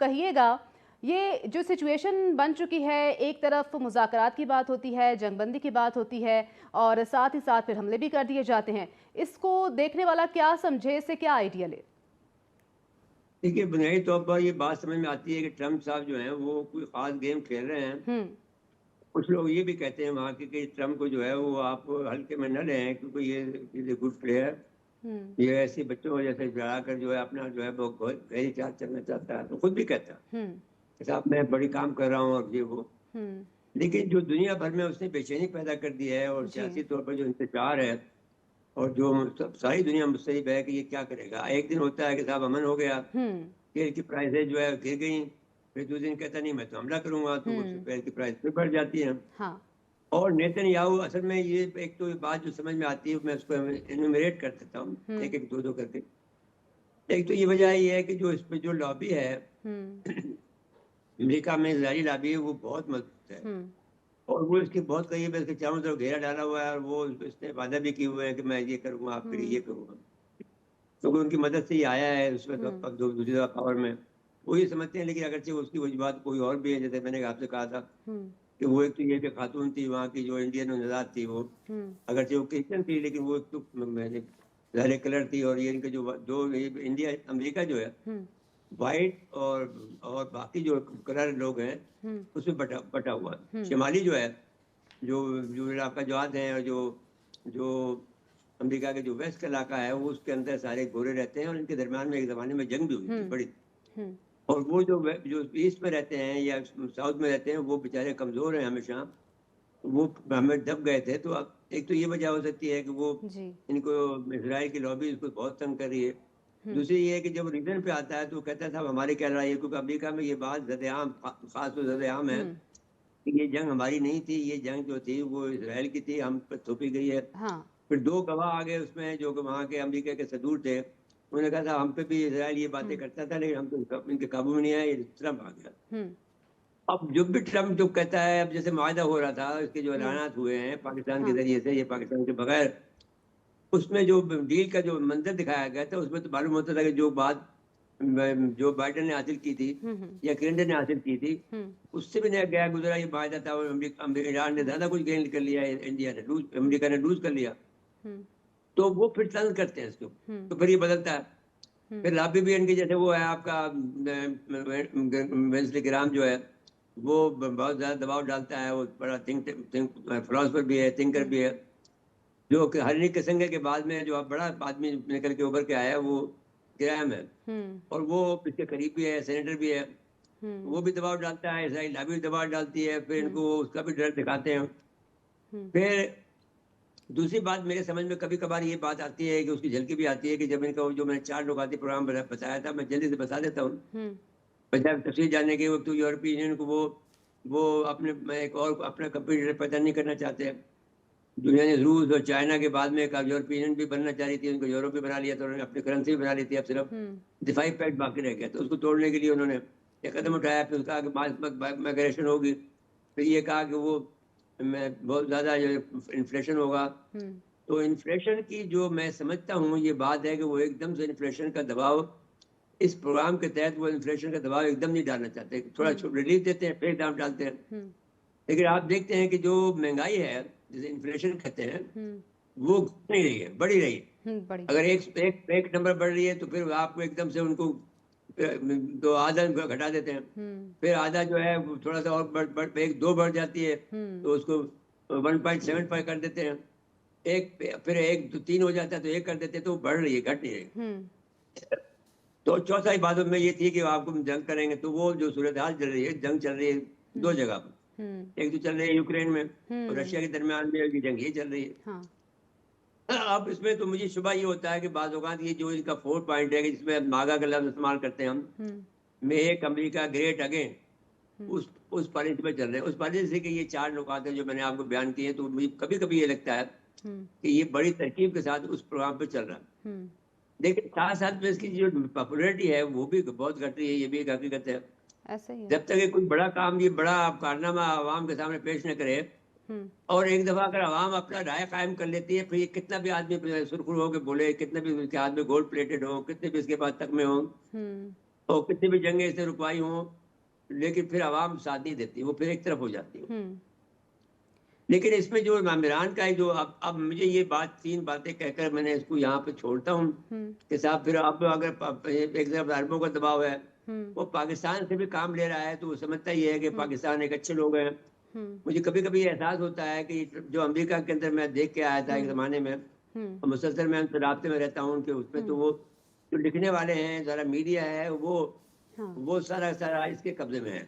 कहिएगा, ये जो सिचुएशन बन चुकी है, एक तरफ मुज़ाकरात की बात होती है, जंगबंदी की बात होती है और साथ ही साथ फिर हमले भी कर दिए जाते हैं। इसको देखने वाला क्या समझे, इससे क्या आइडिया ले? देखिए, बुनियादी तौर पर ये बात समझ में आती है कि ट्रम्प साहब जो हैं वो कोई ख़ास गेम खेल रहे हैं। हुँ, कुछ लोग ये भी कहते हैं वहाँ के कि ट्रम्प को जो है वो आप हल्के में न लें, क्योंकि ये इज़ अ गुड प्लेयर। हुँ, ये ऐसे बच्चों को जैसे डरा कर जो है अपना जो है वो गहरी चाल चलना चाहता है, तो खुद भी कहता है हुँ, कि साहब मैं बड़ी काम कर रहा हूँ और ये वो। हुँ, लेकिन जो दुनिया भर में उसने बेचैनी पैदा कर दी है और जी। सियासी तौर पर जो इंतजार है और जो सब सारी दुनिया मुस्तैद है कि ये क्या करेगा। एक दिन होता है कि साहब अमन हो गया, हुँ, तेल की प्राइसें जो है गिर गई, फिर दूसरे दिन कहता नहीं मैं तो हमला करूँगा, तो वो हुँ, तेल की प्राइस फिर बढ़ जाती है। हाँ, और नेतन्याहू असल में ये एक तो ये बात जो समझ में आती है मैं उसको एनुमरेट कर देता हूँ, हुँ, एक-एक, दो-दो करके। एक तो ये वजह ये है कि जो इसपे जो लॉबी है हुँ, अमेरिका में इज़राइली लॉबी है वो बहुत मजबूत है हुँ, और वो इसके बहुत करीब है, इसके चारों तरफ घेरा डाला हुआ है और वो इसने वादा भी किए हुए हैं कि मैं ये करूँगा आपके लिए, ये हुँ, करूँगा। क्योंकि उनकी मदद से ये आया है उसमें तो हुँ, अब जो दूसरी दफ़ा पावर में। वो ये समझते हैं, लेकिन अगरचे उसकी वजूहत कोई और भी है, जैसे मैंने आपसे कहा था हुँ, कि वो एक तो ये कि खातून थी वहाँ की जो इंडियन नज़ात थी वो, हुँ, अगरचे वो क्रिश्चियन थी लेकिन वो एक तो मैंने ज़ाहिर कलर थी और ये इनके जो ये इंडिया अमेरिका जो है हुँ, व्हाइट और बाकी जो कलर लोग हैं हुँ, उसमें बटा बटा हुआ है। हुँ, शिमाली जो है, जो जो इलाका जात हैं और जो जो अमेरिका के जो वेस्ट का इलाका है वो उसके अंदर सारे गोरे रहते हैं और इनके दरमियान में एक ज़माने में जंग भी हुई थी हुँ, बड़ी। हुँ, और वो जो ईस्ट में रहते हैं या साउथ में रहते हैं वो बेचारे कमज़ोर हैं हमेशा, वो हमें दब गए थे। तो अब एक तो ये वजह हो सकती है कि वो जी। इनको इज़राइल की लॉबी इसको बहुत तंग कर रही है। हुँ, दूसरी ये है कि जब रीजन पे आता है तो वो कहता है साहब हमारी क्या लड़ाई है, क्योंकि अमेरिका में ये बात ज़देआम ख़ास तौर ज़देआम है हुँ, कि ये जंग हमारी नहीं थी, ये जंग जो थी वो इज़राइल की थी, हम पे थोपी गई है। हाँ, फिर 2 गवाह आ गए उसमें जो कि वहाँ के अमेरिका के सदूर थे। उन्होंने कहा था हम पे भी इज़राइल ये बातें हुँ, करता था लेकिन हम तो इनके काबू में नहीं आए, ये ट्रम्प आ गया। हुँ, अब जब भी ट्रम्प जो कहता है, अब जैसे मुआहदा हो रहा था, इसके जो हुँ, ऐलानात हुए हैं पाकिस्तान के हाँ, ज़रिए से, ये पाकिस्तान के बगैर, उसमें जो डील का जो मंज़र दिखाया गया था, उसमें तो मालूम होता था कि जो बात जो बाइडेन ने हासिल की थी हुँ, हुँ, या क्लिंटन ने हासिल की थी, हुँ, उससे भी नया गया गुज़रा ये माहदा था और ईरान ने हुँ, ज़्यादा कुछ गेन कर लिया, इंडिया ने अमेरिका ने लूज़ कर लिया। हुँ, तो वो फिर तंग करते हैं इसको, हुँ, तो फिर ये बदलता है। हुँ, फिर लाबी भी इनकी जैसे वो है आपका वेंसली ग्राम जो है, वो बहुत ज़्यादा दबाव डालता है, वो बड़ा थिंक फिलोसोफर भी है, थिंकर हुँ, भी है, जो कि हरी किसिंगे के बाद में जो अब बड़ा आदमी निकल के उभर के आया है, वो ग्राहम है हुँ, और वो इसके करीब भी है, सेनेटर भी है। हुँ, वो भी दबाव डालता है, इसराइल लाबी भी दबाव डालती है, फिर हुँ, इनको उसका भी डर दिखाते हैं। हुँ, फिर दूसरी बात मेरे समझ में कभी-कभार ये बात आती है कि उसकी झलकी भी आती है कि जब इनका वो जो मैंने 4 नुकाती प्रोग्राम बताया था, मैं जल्दी से बता देता हूँ। हुँ, बजाय तफसील जानने के, वो तो यूरोपीय यूनियन को वो अपने में एक और अपना कंपटीटर पैदा नहीं करना चाहते हैं। दुनिया ने रूस और चाइना के बाद में एक यूरोपीय यूनियन भी बनना चाह रही थी, उनको यूरोप भी बना लिया था, उन्होंने अपनी करेंसी भी बना ली थी, अब सिर्फ हुँ, दिफाई पैक्ट बाकी रह गया। तो उसको तोड़ने के लिए उन्होंने एक कदम हुँ, उठाया, फिर कहा कि माइग्रेशन होगी। फिर ये कहा कि वो मैं बहुत ज़्यादा जो इन्फ्लेशन होगा। हुँ, तो इन्फ्लेशन की जो मैं समझता हूँ ये बात है कि वो एकदम से इन्फ्लेशन का दबाव इस प्रोग्राम के तहत वो इन्फ्लेशन का दबाव एकदम नहीं डालना चाहते। थोड़ा हुँ, रिलीफ देते हैं, फिर दाम डालते हैं। हुँ, लेकिन आप देखते हैं कि जो महँगाई है, जिसे इन्फ्लेशन कहते हैं, हुँ, वो घट नहीं रही है, बढ़ ही रही है। हुँ, बड़ी अगर एक एक एक नंबर बढ़ रही है तो फिर आपको एकदम से उनको तो आधा घटा देते हैं। हुँ, फिर आधा जो है वो थोड़ा-सा और बढ़ बढ़ 1-2 बढ़ जाती है, हुँ, तो उसको 1.75 कर देते हैं। एक फिर 1 तो 3 हो जाता है तो 1 कर देते हैं, तो वो बढ़ रही है, घट नहीं रही। हुँ, तो चौथा इबादत में ये थी कि आपको हम जंग करेंगे, तो वो जो सूरत-हाल चल रही है, जंग चल रही है 2 हुँ, जगह हुँ, पर। एक तो चल रही है यूक्रेन में और हुँ, रशिया के दरमियान में की जंग ये चल रही है। हाँ, अब इसमें तो मुझे शुबा ये होता है कि बाज़ औक़ात ये जो इनका 4 पॉइंट है कि जिसमें मागा का लफ़्ज़ इस्तेमाल करते हैं हम, हुँ, मेक अमेरिका ग्रेट अगेन, हुँ, उस पॉलिसी पे चल रहे हैं। उस पॉलिसी के ये 4 नुकात हैं जो मैंने आपको बयान किए हैं, तो मुझे कभी-कभी ये लगता है हुँ, कि ये बड़ी तरकीब के साथ उस प्रोग्राम पे चल रहा है। हुँ, लेकिन साथ-साथ में इसकी जो पॉपुलैरिटी है, वो भी बहुत घट रही है, ये भी एक हकीकत है। ऐसा ही है। जब तक ये कोई बड़ा काम, ये बड़ा कारनामा अवाम के सामने पेश न करे हुँ, और एक दफ़ा अगर अवाम अपना राय कायम कर लेती है, फिर ये कितना भी आदमी सुरखरू होके बोले, कितने भी उसके हाथ में गोल्ड प्लेटेड हो, कितने भी इसके पास तख्मे हों, हुँ, और कितनी भी जंगें इसने रुकवाई हों, लेकिन फिर आवाम साथ नहीं देती, वो फिर एक तरफ हो जाती है। लेकिन इसमें जो इमरान का है, जो अब मुझे ये बात 3 बातें कहकर मैंने इसको यहाँ पे छोड़ता हूँ कि साहब फिर अब अगर एक तरफ अरबों का दबाव है, वो पाकिस्तान से भी काम ले रहा है, तो वो समझता ही है कि पाकिस्तान एक अच्छे लोग हैं। मुझे कभी कभी एहसास होता है कि जो अमेरिका के अंदर मैं देख के आया था एक ज़माने में, और मुसलसल मैं उनसे राब्ते में रहता हूँ उनके उसमें, तो वो जो लिखने वाले हैं, सारा मीडिया है, वो सारा सारा इसके कब्जे में है,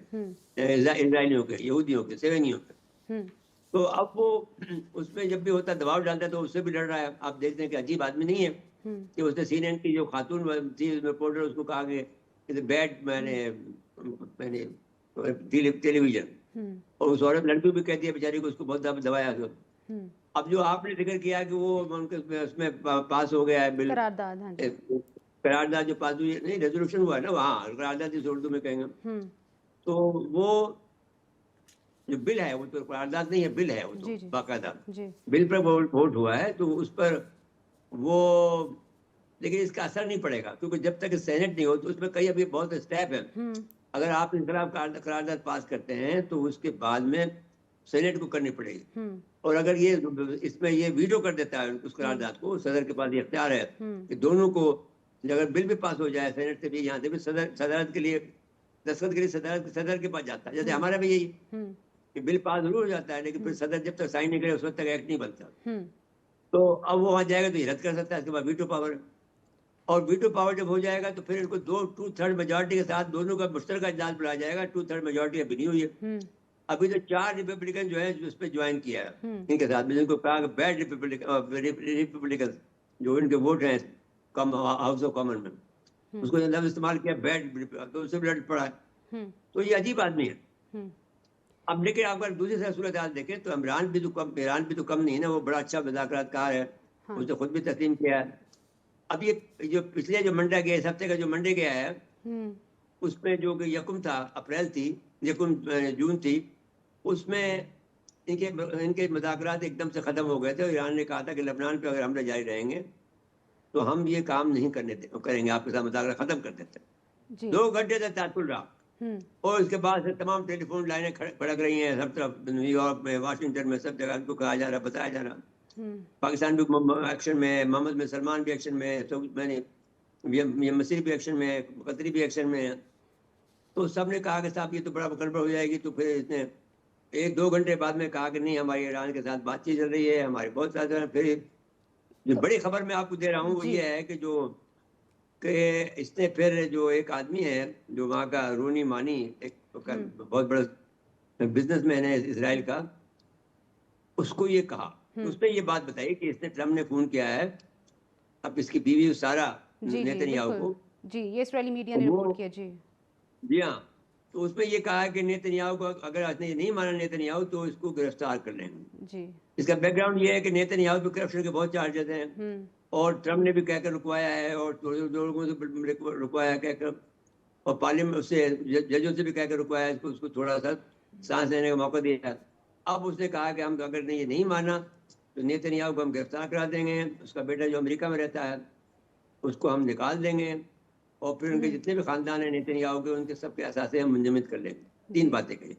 इसराइलियों के, यहूदियों के, सेवेनियों के। तो अब वो उसमें जब भी होता है दबाव डालता है, तो उससे भी डर रहा है। आप देखते हैं कि अजीब आदमी नहीं है कि उसने CNN की जो खातून थी रिपोर्टर, उसको कहा कि बैड मैंने मैंने टेलीविजन, और उस औरत लड़की भी कहती है बेचारी को, उसको बहुत दबाया उसको। अब जो आपने जिक्र किया कि वो उनके उसमें पास हो गया है बिल, करारदाद, हाँ जी। करारदाद जो पास हुई है, नहीं रेजोल्यूशन हुआ है ना, वहाँ करारदाद जिस उर्दू में कहेंगे, तो वो जो बिल है, वो तो करारदाद नहीं है, बिल है वो तो जी जी बाकायदा जी। बिल पर वोट हुआ है, तो उस पर वो, लेकिन इसका असर नहीं पड़ेगा, क्योंकि जब तक सेनेट नहीं हो, तो उसमें कई अभी बहुत स्टेप है। अगर आप इनकलाब करारदाद पास करते हैं, तो उसके बाद में सेनेट को करनी पड़ेगी, और अगर ये इसमें ये वीटो कर देता है उस करारदाद को, सदर के पास ये इख्तियार है कि दोनों को, अगर बिल भी पास हो जाए सेनेट से भी, यहाँ से भी सदरत के लिए, दस्तखत के लिए सदर के पास जाता है। जैसे हमारा भी यही कि बिल पास जरूर हो जाता है, लेकिन फिर सदर जब तक साइन नहीं करे, उस वक्त तक एक्ट नहीं बनता। तो अब वो वहां जाएगा तो ये रद्द कर सकता है, इसके बाद वीटो पावर है। और वीटो पावर जब हो जाएगा, तो फिर इनको 2/3 मेजोरिटी के साथ दोनों का मुश्तरका इजलास बुलाया जाएगा। 2/3 मेजोरिटी अभी नहीं हुई है। अभी तो 4 रिपब्लिकन जो है उस पर ज्वाइन किया है इनके साथ में, जिनको कहा कि बैड रिपब्लिकन, जो इनके वोट हैं कम हाउस ऑफ कॉमन में, उसको लफ्ज इस्तेमाल किया बैड, तो उससे भी लड़ पड़ा है। तो ये अजीब आदमी है। अब लेकिन अगर दूसरी तरफ सूरत हाल देखें, तो ईरान भी तो कम नहीं है ना, वो बड़ा अच्छा मुज़ाकरातकार है। उसने खुद भी तस्लीम किया है। अब ये जो पिछले जो मंडे गया, इस हफ्ते का जो मंडे गया है, उसमें जो कि यकुम था, अप्रैल थी, यकुम जून थी, उसमें इनके मुज़ाकरात एकदम से ख़त्म हो गए थे। और ईरान ने कहा था कि लेबनान पे अगर हमले जारी रहेंगे, तो हम ये काम नहीं करेंगे, आपके साथ मुज़ाकरा ख़त्म कर देते हैं। 2 घंटे तक ताकुल रहा, और इसके बाद से तमाम टेलीफोन लाइनें खड़क रही हैं सब तरफ, न्यूयॉर्क में, वाशिंगटन में, सब जगह इनको कहा जा रहा, बताया जा रहा। पाकिस्तान भी एक्शन में है, मोहम्मद बिन सलमान भी एक्शन में है, तो मैंने ये मसीह भी एक्शन में है, कतरी भी एक्शन में है। तो सब ने कहा कि साहब ये तो बड़ा गड़बड़ हो जाएगी। तो फिर इसने 1-2 घंटे बाद में कहा कि नहीं, हमारी ईरान के साथ बातचीत चल रही है, हमारे बहुत सारे। फिर जो तो बड़ी खबर मैं आपको दे रहा हूँ वो जी ये है कि इसने फिर जो एक आदमी है, जो वहाँ का रोनी मानी, एक बहुत बड़ा बिजनेसमैन है इसराइल का, उसको ये कहा, उसने ये बात बताई कि इसने, ट्रम्प ने फोन किया है अब इसकी बीवी सारा जी जी नेतन्याहू बिल्कुल को, जी, ये इस्राएली मीडिया तो ने वो, रिपोर्ट किया जी। जी हाँ, तो उसमें ये कहा है कि नेतन्याहू को, अगर इसने ये नहीं माना नेतन्याहू, तो इसको गिरफ्तार कर लेंगे। जी। इसका बैकग्राउंड ये है कि नेतन्याहू पे करप्शन के बहुत चार्जेस हैं, और ट्रम्प ने भी कहकर रुकवाया है, और दो लोगों से रुकवाया कहकर, और पार्लियामेंट उससे जजों से भी कहकर रुकवाया, इसको उसको थोड़ा सा सांस लेने का मौका दिया। अब उसने कहा कि हम अगर ये नहीं माना, तो नेतन्याहू को हम गिरफ्तार करा देंगे, उसका बेटा जो अमेरिका में रहता है उसको हम निकाल देंगे, और फिर उनके जितने भी खानदान हैं नेतन्याहू के, उनके सबके असासे हम मुंजमद कर लेंगे। 3 बातें कही।